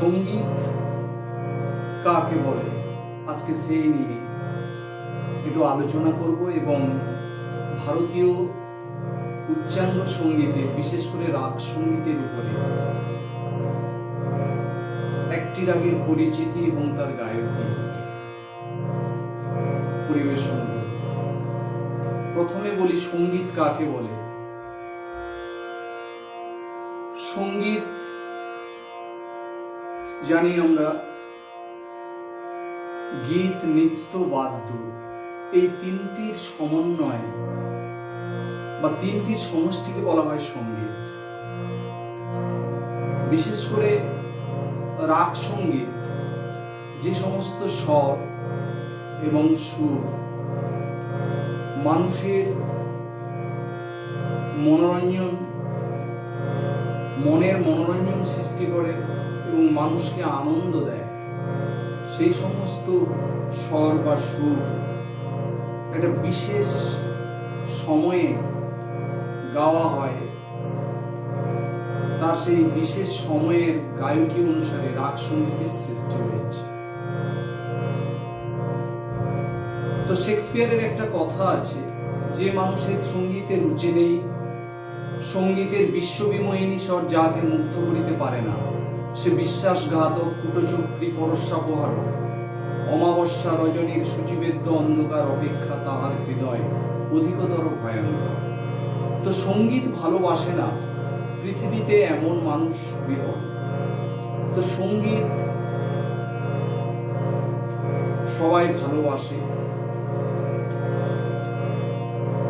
সঙ্গীত কাকে বলে আজকে সেই নিয়ে একটু আলোচনা করব এবং ভারতীয় উচ্চাঙ্গ সঙ্গীতের বিশেষ করে রাগ সঙ্গীতের উপরে একটি রাগের পরিচিতি এবং তার গায়কী পরিবেশন। প্রথমে বলি সঙ্গীত কাকে বলে। সঙ্গীত জানি আমরা গীত, নৃত্য, বাদ্য এই তিনটির সমন্বয় বা তিনটির সমষ্টিকে বলা হয় সঙ্গীত। বিশেষ করে রাগ সঙ্গীত যে সমস্ত স্বর এবং সুর মানুষের মনের মনোরঞ্জন সৃষ্টি করে এবং মানুষকে আনন্দ দেয়, সেই সমস্ত স্বর বা সুর একটা বিশেষ সময়ে গাওয়া হয়, তার সেই বিশেষ সময়ের গায়কী অনুসারে রাগ সঙ্গীতের সৃষ্টি হয়েছে। তো শেক্সপিয়ারের একটা কথা আছে, যে মানুষের সঙ্গীতে রুচি নেই, সঙ্গীতের বিশ্ববিমোহিনী স্বর যাকে মুগ্ধ করিতে পারে না, সে বিশ্বাসঘাতক, কুটচক্রী, পরস্যাপহারক, অমাবস্যা রজনীর সূচিবেদ্য অন্ধকার অপেক্ষা তাহার হৃদয় অধিকতর ভয়ঙ্কর। তো সঙ্গীত ভালোবাসে না পৃথিবীতে এমন মানুষ বিরল। তো সঙ্গীত সবাই ভালোবাসে।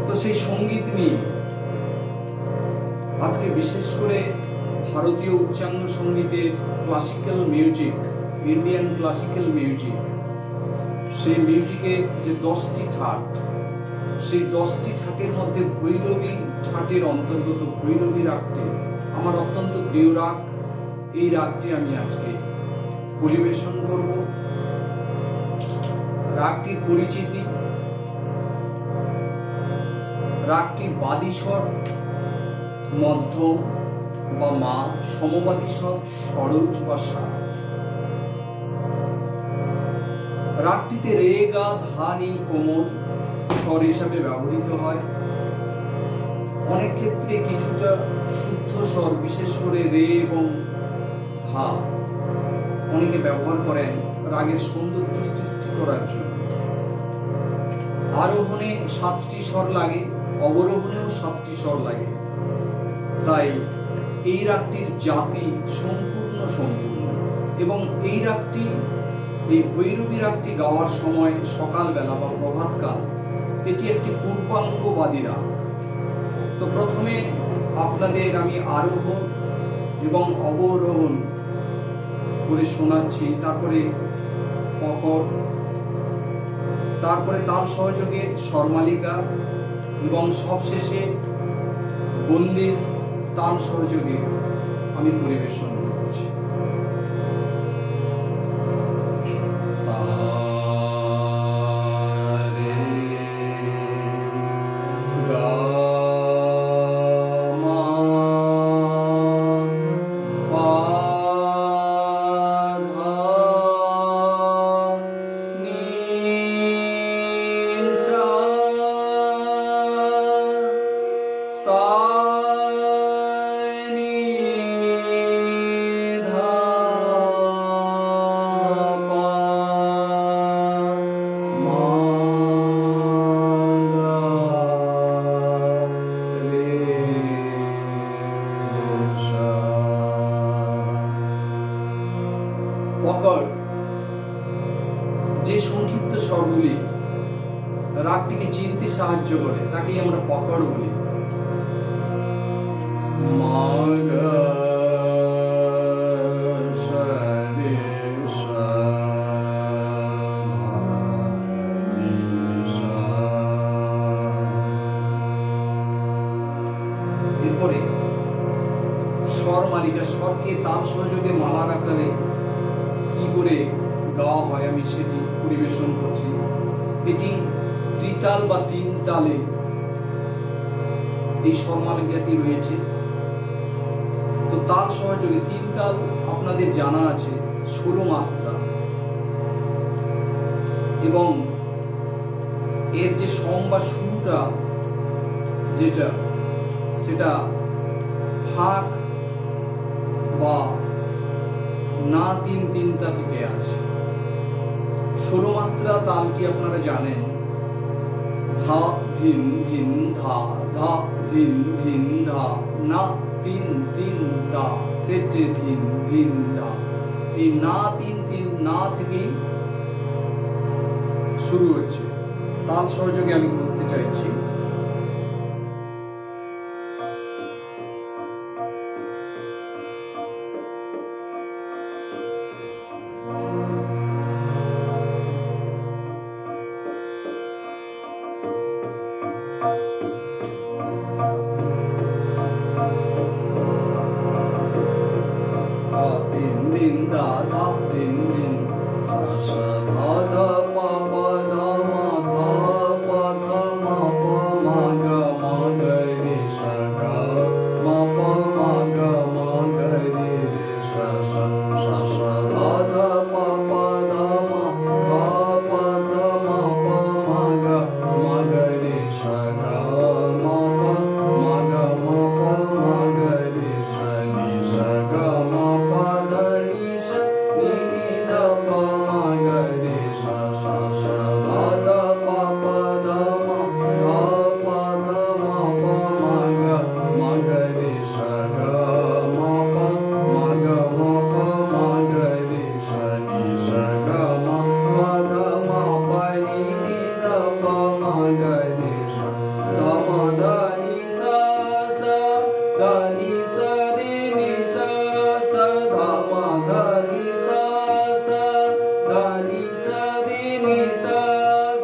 তো সেই সঙ্গীত নিয়ে আজকে বিশেষ করে ভারতীয় উচ্চাঙ্গ সঙ্গীতের classical music, Indian classical music, সেই মিউজিকের যে 10টি ঠাট, সেই 10টি ঠাটের মধ্যে ভৈরবী ঠাটের অন্তর্গত ভৈরবী রাগটি আমার অত্যন্ত প্রিয় রাগ। এই রাগটি আমি আজকে পরিবেশন করব। রাগটির পরিচিতি: রাগটি বাদী স্বর মধ্যম বা মা, সমবাদী স্বর সরোজ বা সা। রাগটিতে রে, গা, ধা, নি, কোমল স্বর হিসাবে ব্যবহৃত হয়। অনেক ক্ষেত্রে কিছুটা শুদ্ধ স্বর, বিশেষ করে রে এবং ধা অনেকে ব্যবহার করেন রাগের সৌন্দর্য সৃষ্টি করার জন্য। আরোহণে 7টি স্বর লাগে, অবরোহণেও 7টি স্বর লাগে। তাই এই রাগটির জাতি সম্পূর্ণ এবং এই রাগটি, এই ভৈরবী রাগটি গাওয়ার সময় সকালবেলা বা প্রভাতকাল, এটি একটি পূর্বাঙ্গবাদী রাগ। তো প্রথমে আপনাদের আমি আরোহণ এবং অবরোহণ করে শোনাচ্ছি, তারপরে পকড়, তারপরে তাল সহযোগে স্বরমালিকা এবং সবশেষে বন্দিশ তাল সহযোগে আমি পরিবেশন করছি। পকড় যে সংক্ষিপ্ত স্বরগুলি রাগটিকে চিনতে সাহায্য করে তাকেই আমরা পকড় বলি। এরপরে স্বর মালিকা, স্বরকে তাল সহযোগে মালার আকারে কি করে গাওয়া হয় আমি সেটি পরিবেশন করছি। এটি ত্রিতাল বা 3 তালে এই স্বরমালিকাটি রয়েছে। তো তাল সহযোগে 3 তাল আপনাদের জানা আছে, 16 মাত্রা, এবং এর যে সম বা শুরুটা যেটা, সেটা ফাঁক বা না 3-3টা থেকে আছে। 16 মাত্রা তালটি আপনারা জানেন, ধা ধিন ধিন ধা, ধা ধিন ধিন ধা, না 3-3 দা, তেজে ধিন ধিন দা। এই না 3-3 না থেকেই শুরু হচ্ছে। তাল সহযোগে আমি করতে চাইছি। ধা দিন দিন দা, ধা দিন দিন সা সা ধা ধা পা পা ধা মা ধা পা ধা মা পা মা গা মা গা রে সা গা মা পা মা গা মা গা রে রে সা সা সা সা ধা ধা পা পা ধা মা ধা পা ধা মা পা মা গা রে সা গা মা পা মা গা মা গা রে সা নি সা গা মা পা ধা নি সা নি নি ধা পা মা গা রে সা সা সা ধা ধা পা পা ধা মা ধা পা ধা মা পা মা গা রে সা গা মা পা মা গা রে সা নি সা গা মা পা ধা মা পা নি নি ধা পা মা গা রে সা ধা মা ধা নি সা সা ধা নি সা রে নি সা সা ধা মা ধা নি সা সা ধা নি সা রে নি সা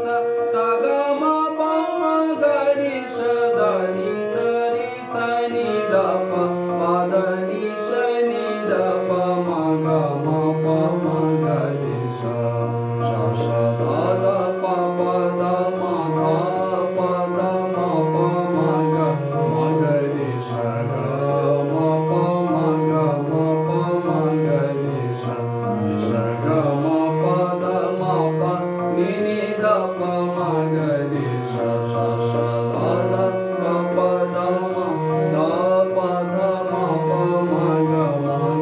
সা সা গা মা পা মা গা রে সা ধা নি সা রে সা নি ধা পা পা ধা নি সা নি ধা পা মা গা মা পা মা গা রে সা সা সা ধা ধা পা পা ধা মা ধা পা ধা মা পা মা গা রে সা গা মা পা মা গা রে সা নি সা গা মা পা ধা মা পা নি নি ধা পা মা গা রে সা সা সা ধা ধা পা পা ধা মা ধা পা ধা মা পা মা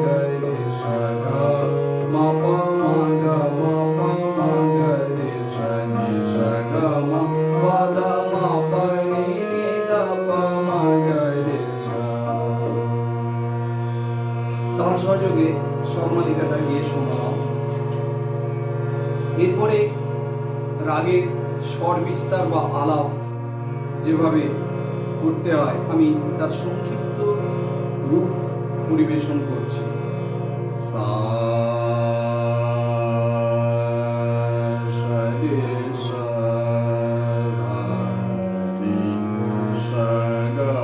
গা রে সা গা মা পা মা গা রে সা নি সা গা মা পা ধা মা পা নি নি ধা পা মা গা রে সা। তাল সহযোগে স্বরমালিকাটা গিয়ে শোনালাম। এরপরে রাগের স্বর বিস্তার বা আলাপ যেভাবে করতে হয়, আমি তার সংক্ষিপ্ত রূপ পরিবেশন করছি। সা সা রে সা ধা নি সা গা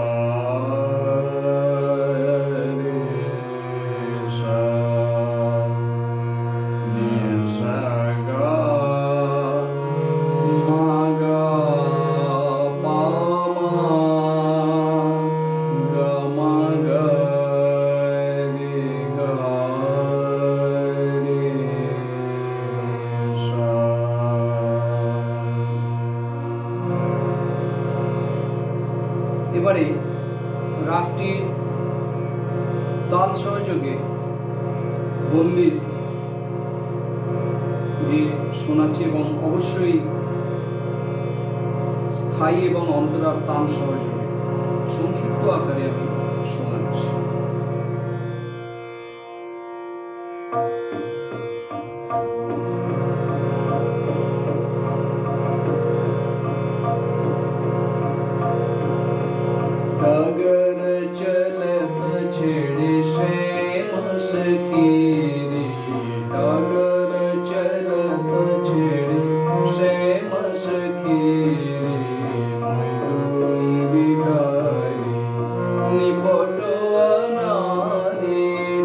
রে সা নি সা গা মা গা পা মা গা মা গা রে গা রে সা। এবারে রাগটির তাল সহযোগে বন্দিশ গিয়ে শোনাচ্ছি, এবং অবশ্যই স্থায়ী এবং অন্তরার তাল সহযোগে সংক্ষিপ্ত আকারে আমি শোনাচ্ছি। डगर चलत छेड़े श्याम सखी रे, डगर चलत छेड़े श्याम सखी रे, मृदुंगी गारी निपटवा नारी,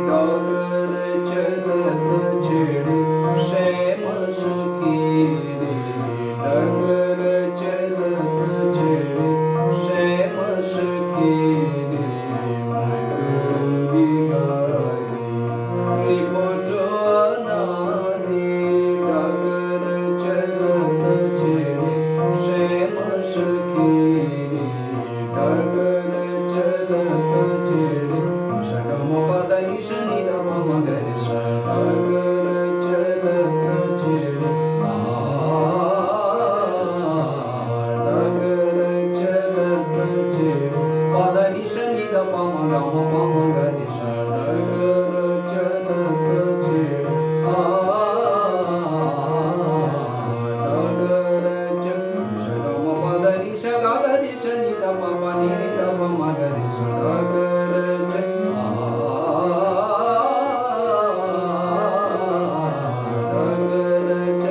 डगर चलत छेड़े श्याम सखी रे, डगर चलत छेड़े श्याम सखी रे, मृदुंगी गारी निपटवा गम पम गरि स डगर चलत छेड़े डगर च गम पद नि स गा ग रि स नि द प प नि नि द प म ग रि स डगर च डगर च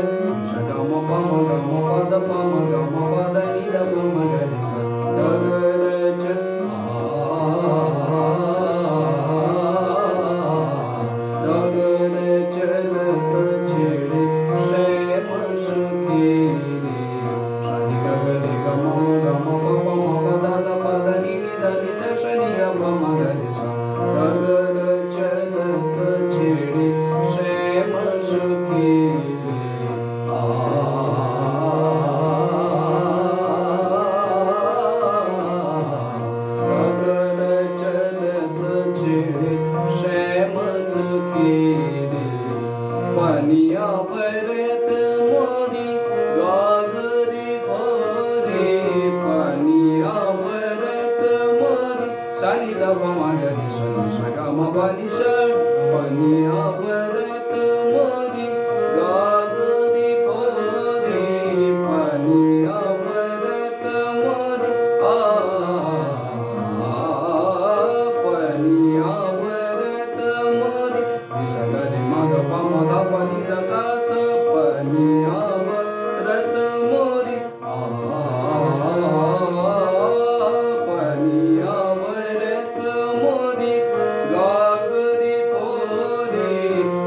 गम पम गम पद पम गम पद नि द प म ग रि स डगर च डगर चलत छेड़े श्याम सखी रे शनि ग ग रे ग म गम प प म प द द प द नि नि द नि स श नि द प म ग रि स डगर चलत छेड़े श्याम सखी रे डगर चलत छेड़े श्याम सखी रे पनिया भरत मोरी गागरी भरे पनिया भरत मोरी शनि द प म ग रि स नि स ग म प नि स पनिया भरत मोरी गागरी भरे पनिया भरत मोरी पनिया भरत मोरी स ग रि म ग प म द प नि द स स पनिया भरत मोरी पनिया भरत मोरी गागरी भरे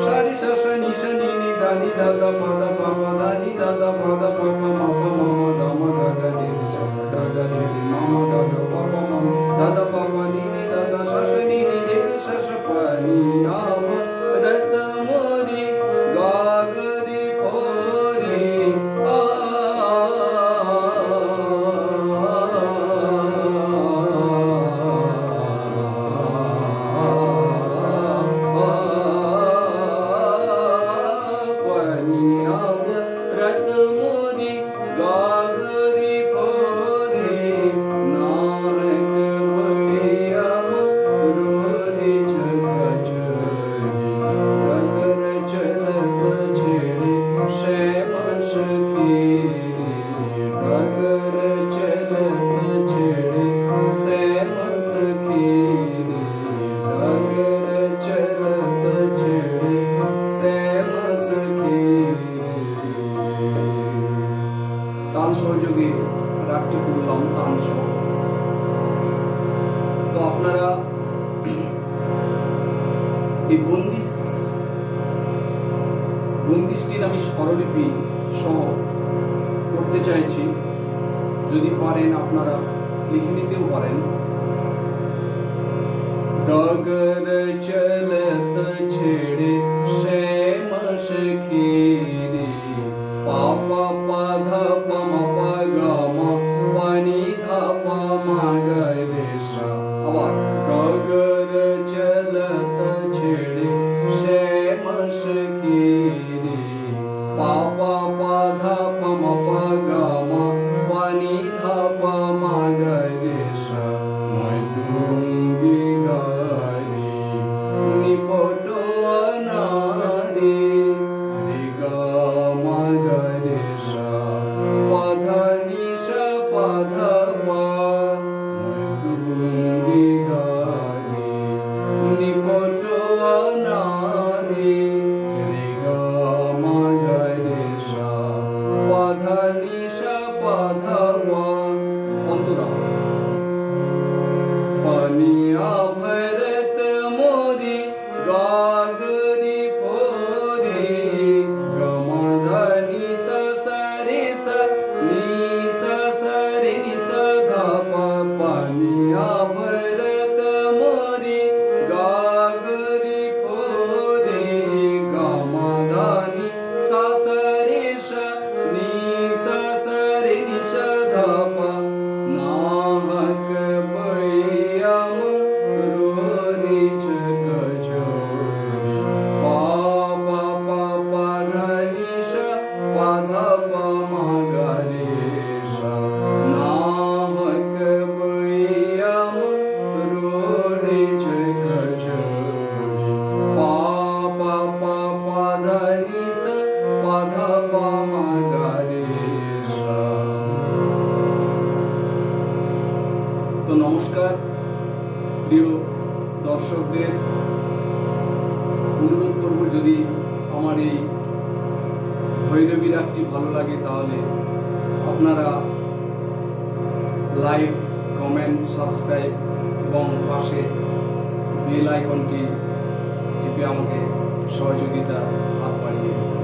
शरि स श नि श नि नि द नि द द प द प प द नि द द प द प प म प म म द म ग ग रि रि स स ग ग रि रि म म द द प प म द द प प नि नि द द स श नि नि रि रि स श पनिया भरत मोरी गागरी भरे पनिया भरत मोरी गागरी भरे नानक भैया रोरी डगर चलत छेड़े श्याम सखी रे डगर चलत छेड़े श्याम सखी रे डगर चलत छेड़े श्याम सखी रे তাল সহযোগে রাগটি করলাম তাল সহ। তো আপনারা এই বন্দিশটির আমি স্বরলিপি সহ করতে চাইছি, যদি পারেন আপনারা লিখে নিতেও পারেন। डगर चलत छेड़े श्याम सखी रे पा पा पा ध प म प ग म प नि ध प म ग रे स আবার डगर चलत छेड़े श्याम सखी रे पा पा पा ध प म प ग म प नि ध प म ग रे स मैं दूंगी गारी निपटो अनारी रे गा म ग रे स प ध नि स प ध प मैं दूंगी गारी निपटो अनारी रे गा म ग रे स प ध नि स प ध प অন্তরা पनिया भरत मोरी गागरी भरे गम ध नि स स रे स नि स स रे नि स ध प पनिया भरत मोरी गागरी भरे गम ध नि स स रे स नि स स रे नि स ध प नाहक भैया रो প্রিয় দর্শকদের অনুরোধ করব, যদি আমার এই ভৈরবী রাগটি ভালো লাগে তাহলে আপনারা লাইক, কমেন্ট, সাবস্ক্রাইব এবং পাশে বেল আইকনটি টিপে আমাকে সহযোগিতা হাত বাড়িয়ে দেবেন।